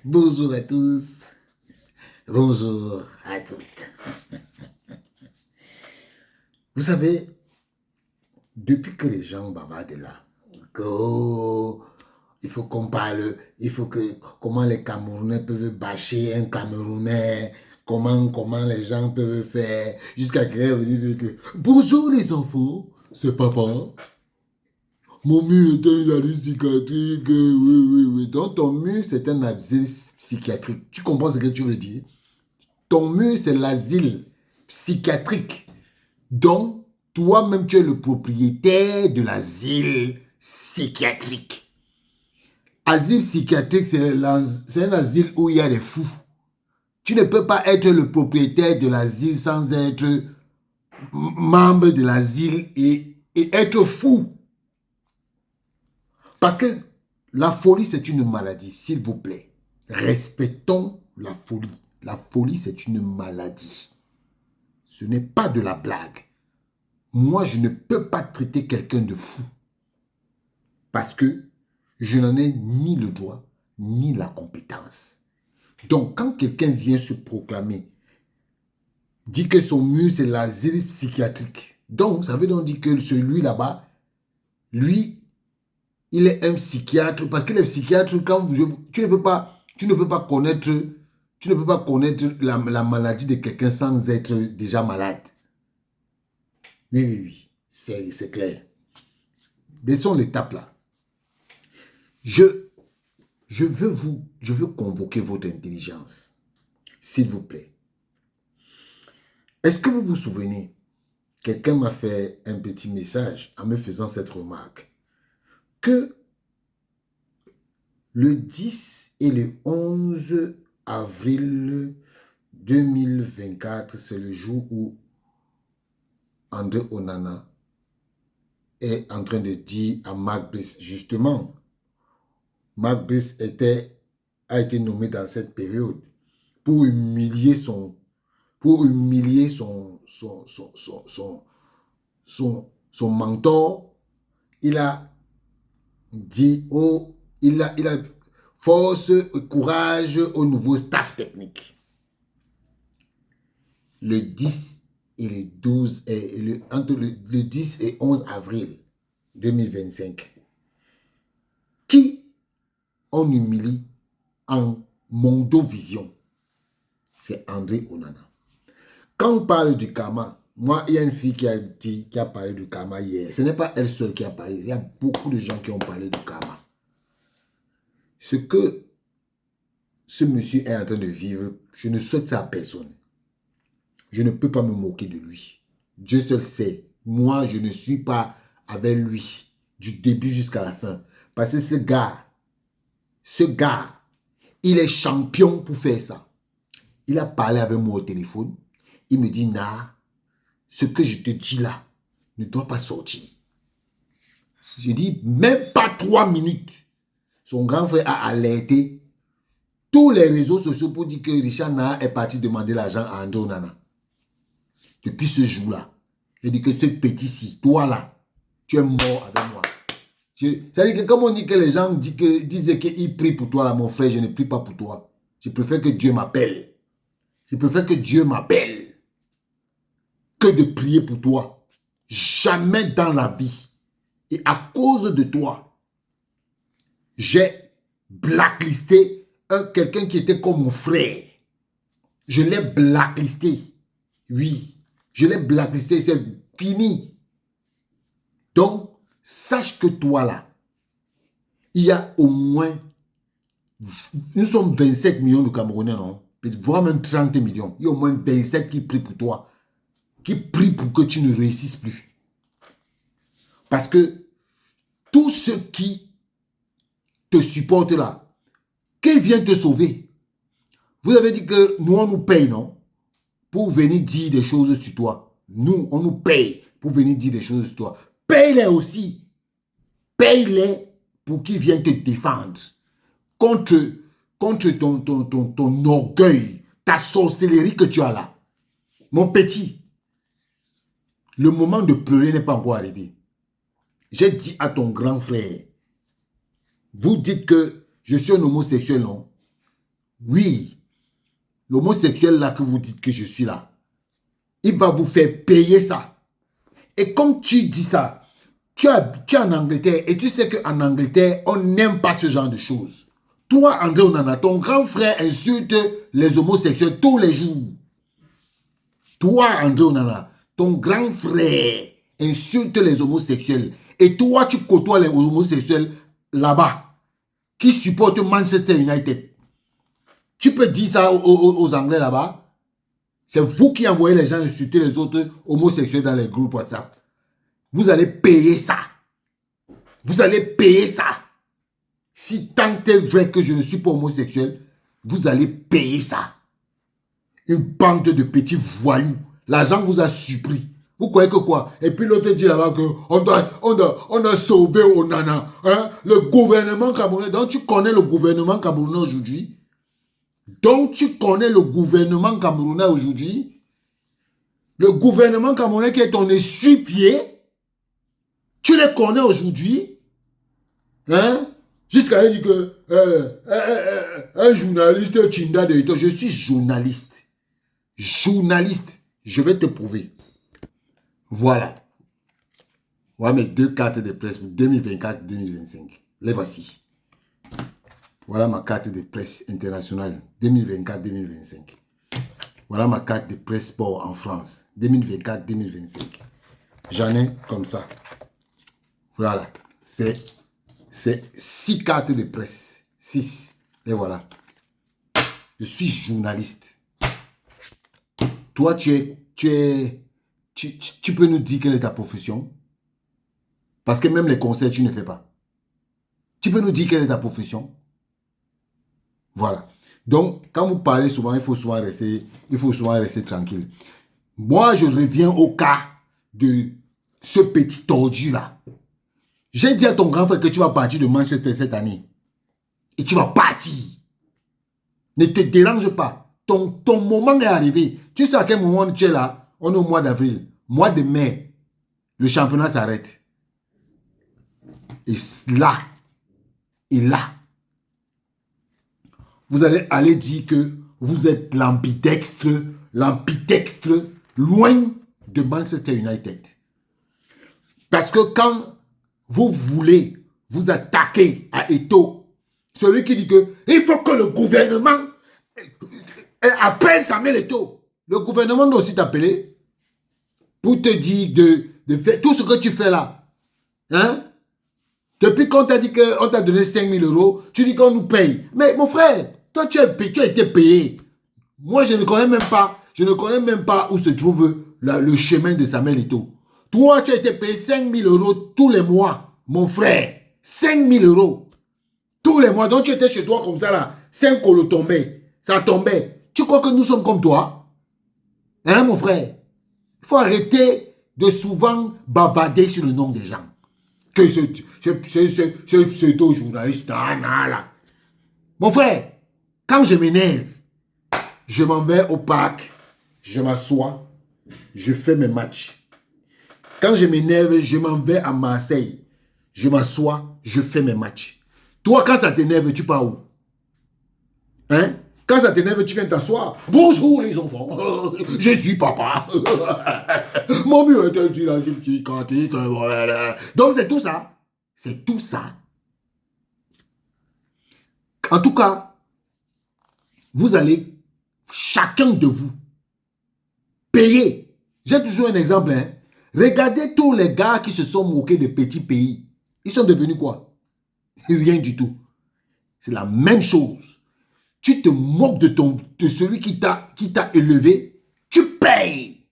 Bonjour à tous, bonjour à toutes. Vous savez, depuis que les gens bavardent là, oh, il faut qu'on parle, il faut que, comment les Camerounais peuvent bâcher un Camerounais, comment les gens peuvent faire, jusqu'à quelqu'un dire que, bonjour les enfants, c'est papa. Mon mur est un asile psychiatrique, oui. Donc ton mur, c'est un asile psychiatrique. Tu comprends ce que tu veux dire? Ton mur, c'est l'asile psychiatrique. Donc, toi-même, tu es le propriétaire de l'asile psychiatrique. Asile psychiatrique, c'est un asile où il y a des fous. Tu ne peux pas être le propriétaire de l'asile sans être membre de l'asile et être fou. Parce que la folie, c'est une maladie, s'il vous plaît. Respectons la folie. La folie, c'est une maladie. Ce n'est pas de la blague. Moi, je ne peux pas traiter quelqu'un de fou. Parce que je n'en ai ni le droit, ni la compétence. Donc, quand quelqu'un vient se proclamer, dit que son mur, c'est l'asile psychiatrique. Donc, ça veut donc dire que celui là-bas, lui, il est un psychiatre, parce que les psychiatres, tu ne peux pas connaître la maladie de quelqu'un sans être déjà malade. Oui, c'est clair. Laissons l'étape là. Je veux convoquer votre intelligence, s'il vous plaît. Est-ce que vous vous souvenez, quelqu'un m'a fait un petit message en me faisant cette remarque, que le 10 et le 11 avril 2024, c'est le jour où André Onana est en train de dire à Mark Brice, justement, Mark Brice a été nommé dans cette période pour humilier son mentor. Il a dit, il a force et courage au nouveau staff technique. Le 10 et le 12, entre le 10 et 11 avril 2025, qui on humilie en mondovision? C'est André Onana. Quand on parle du karma, moi, il y a une fille qui a parlé du karma hier. Ce n'est pas elle seule qui a parlé. Il y a beaucoup de gens qui ont parlé du karma. Ce que ce monsieur est en train de vivre, je ne souhaite ça à personne. Je ne peux pas me moquer de lui. Dieu seul sait. Moi, je ne suis pas avec lui du début jusqu'à la fin. Parce que ce gars, il est champion pour faire ça. Il a parlé avec moi au téléphone. Il me dit, nah, ce que je te dis là ne doit pas sortir. Je dis, même pas 3 minutes. Son grand frère a alerté tous les réseaux sociaux pour dire que Richard Nah est parti demander l'argent à André Onana. Depuis ce jour-là, je dis que ce petit-ci, toi là, tu es mort avec moi. C'est-à-dire que comme on dit que les gens disaient qu'ils prient pour toi là, mon frère, je ne prie pas pour toi. Je préfère que Dieu m'appelle. Je préfère que Dieu m'appelle que de prier pour toi. Jamais dans la vie. Et à cause de toi, j'ai blacklisté quelqu'un qui était comme mon frère. Je l'ai blacklisté. Oui, je l'ai blacklisté, c'est fini. Donc, sache que toi là, il y a au moins, nous sommes 27 millions de Camerounais, non? Voire même 30 millions. Il y a au moins 27 qui prient pour toi. Qui prient pour que tu ne réussisses plus. Parce que tous ceux qui te supportent là, qu'ils viennent te sauver. Vous avez dit que nous, on nous paye, non? Pour venir dire des choses sur toi. Nous, on nous paye pour venir dire des choses sur toi. Paye-les aussi. Paye-les pour qu'ils viennent te défendre. Contre ton orgueil, ta sorcellerie que tu as là. Mon petit, le moment de pleurer n'est pas encore arrivé. J'ai dit à ton grand frère, vous dites que je suis un homosexuel, non? Oui, l'homosexuel là que vous dites que je suis là, il va vous faire payer ça. Et comme tu dis ça, tu es en Angleterre et tu sais qu'en Angleterre, on n'aime pas ce genre de choses. Toi, André Onana, ton grand frère insulte les homosexuels tous les jours. Toi, André Onana, ton grand frère insulte les homosexuels. Et toi, tu côtoies les homosexuels là-bas, qui supportent Manchester United. Tu peux dire ça aux Anglais là-bas. C'est vous qui envoyez les gens insulter les autres homosexuels dans les groupes WhatsApp. Vous allez payer ça. Vous allez payer ça. Si tant est vrai que je ne suis pas homosexuel, vous allez payer ça. Une bande de petits voyous. L'argent vous a surpris. Vous croyez que quoi? Et puis l'autre dit là-bas qu'on a sauvé Onana. Hein? Le gouvernement camerounais. Donc tu connais le gouvernement camerounais aujourd'hui. Donc tu connais le gouvernement camerounais aujourd'hui. Le gouvernement camerounais qui est ton essuie-pied. Tu les connais aujourd'hui. Hein? Jusqu'à dire que un journaliste Chinda de Ito. Je suis journaliste. Journaliste. Je vais te prouver. Voilà. Voilà mes deux cartes de presse pour 2024-2025. Les voici. Voilà ma carte de presse internationale 2024-2025. Voilà ma carte de presse sport en France 2024-2025. J'en ai comme ça. Voilà. C'est 6 cartes de presse. 6. Et voilà. Je suis journaliste. Toi, tu peux nous dire quelle est ta profession? Parce que même les conseils, tu ne fais pas. Tu peux nous dire quelle est ta profession? Voilà. Donc, quand vous parlez souvent, il faut souvent rester tranquille. Moi, je reviens au cas de ce petit tordu-là. J'ai dit à ton grand frère que tu vas partir de Manchester cette année. Et tu vas partir. Ne te dérange pas. Ton moment est arrivé. Tu sais à quel moment tu es là? On est au mois d'avril. Mois de mai. Le championnat s'arrête. Et là, vous allez aller dire que vous êtes l'ambidextre, loin de Manchester United. Parce que quand vous voulez vous attaquer à Eto'o, celui qui dit que il faut que le gouvernement appelle Samuel Eto'o. Le gouvernement doit aussi t'appeler pour te dire de faire tout ce que tu fais là. Hein? Depuis qu'on t'a dit qu'on t'a donné 5 000 euros, tu dis qu'on nous paye. Mais mon frère, toi tu as été payé. Moi je ne connais même pas où se trouve le chemin de Samuel Eto'o. Toi tu as été payé 5 000 euros tous les mois, mon frère. 5 000 euros tous les mois. Donc tu étais chez toi comme ça là, 5 colos tombaient. Ça tombait. Tu crois que nous sommes comme toi? Hein mon frère? Il faut arrêter de souvent bavarder sur le nom des gens. Que ce pseudo-journaliste, là. Mon frère, quand je m'énerve, je m'en vais au parc, je m'assois, je fais mes matchs. Quand je m'énerve, je m'en vais à Marseille, je m'assois, je fais mes matchs. Toi, quand ça t'énerve, tu pars où? Hein? Quand ça t'énerve, tu viens t'asseoir. Bonjour les enfants, je suis papa. Mon mieux est un petit cantique. Donc c'est tout ça. C'est tout ça. En tout cas, vous allez, chacun de vous, payer. J'ai toujours un exemple. Hein. Regardez tous les gars qui se sont moqués des petits pays. Ils sont devenus quoi? Rien du tout. C'est la même chose. Tu te moques de celui qui t'a élevé, tu payes.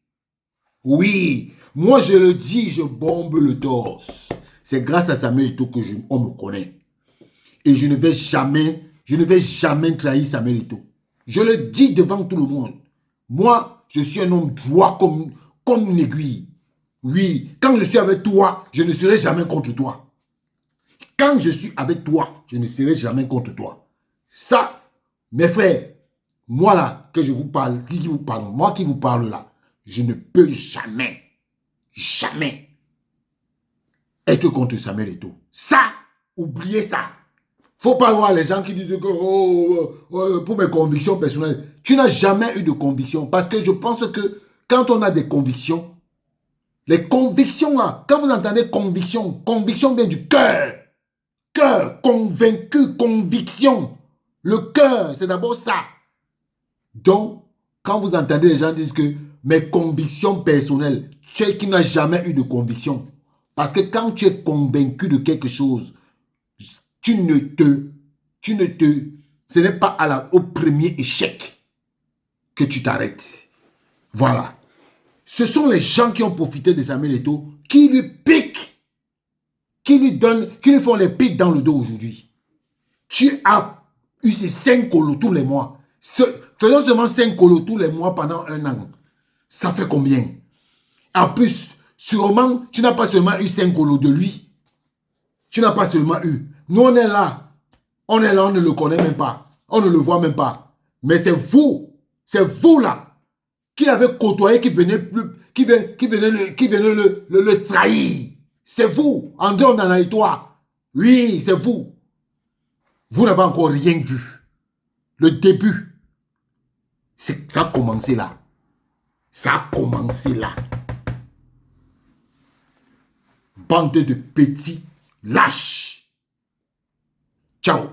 Oui, moi je le dis, je bombe le torse. C'est grâce à Samuel Eto'o que on me connaît. Et je ne vais jamais trahir Samuel Eto'o. Je le dis devant tout le monde. Moi, je suis un homme droit comme une aiguille. Oui, quand je suis avec toi, je ne serai jamais contre toi. Quand je suis avec toi, je ne serai jamais contre toi. Ça, mes frères, moi là, que je vous parle, moi qui vous parle là, je ne peux jamais être contre Samuel Eto'o. Ça, oubliez ça. Faut pas voir les gens qui disent que pour mes convictions personnelles. Tu n'as jamais eu de conviction. Parce que je pense que quand on a des convictions, les convictions là, quand vous entendez conviction, conviction vient du cœur. Cœur, convaincu, conviction. Le cœur, c'est d'abord ça. Donc, quand vous entendez les gens dire que mes convictions personnelles, tu es qui n'a jamais eu de conviction. Parce que quand tu es convaincu de quelque chose, ce n'est pas au premier échec que tu t'arrêtes. Voilà. Ce sont les gens qui ont profité de Samuel Eto'o, qui lui piquent, qui lui font les pics dans le dos aujourd'hui. Tu as eu ces 5 colos tous les mois. Faisons seulement 5 colos tous les mois pendant 1 an. Ça fait combien? En plus, sûrement, tu n'as pas seulement eu 5 colos de lui. Tu n'as pas seulement eu. Nous, on est là. On est là, on ne le connaît même pas. On ne le voit même pas. Mais c'est vous là, qui l'avez côtoyé, qui venait le trahir. C'est vous, André Onana et toi. Oui, c'est vous. Vous n'avez encore rien vu. Le début, ça a commencé là. Ça a commencé là. Bande de petits lâches. Ciao.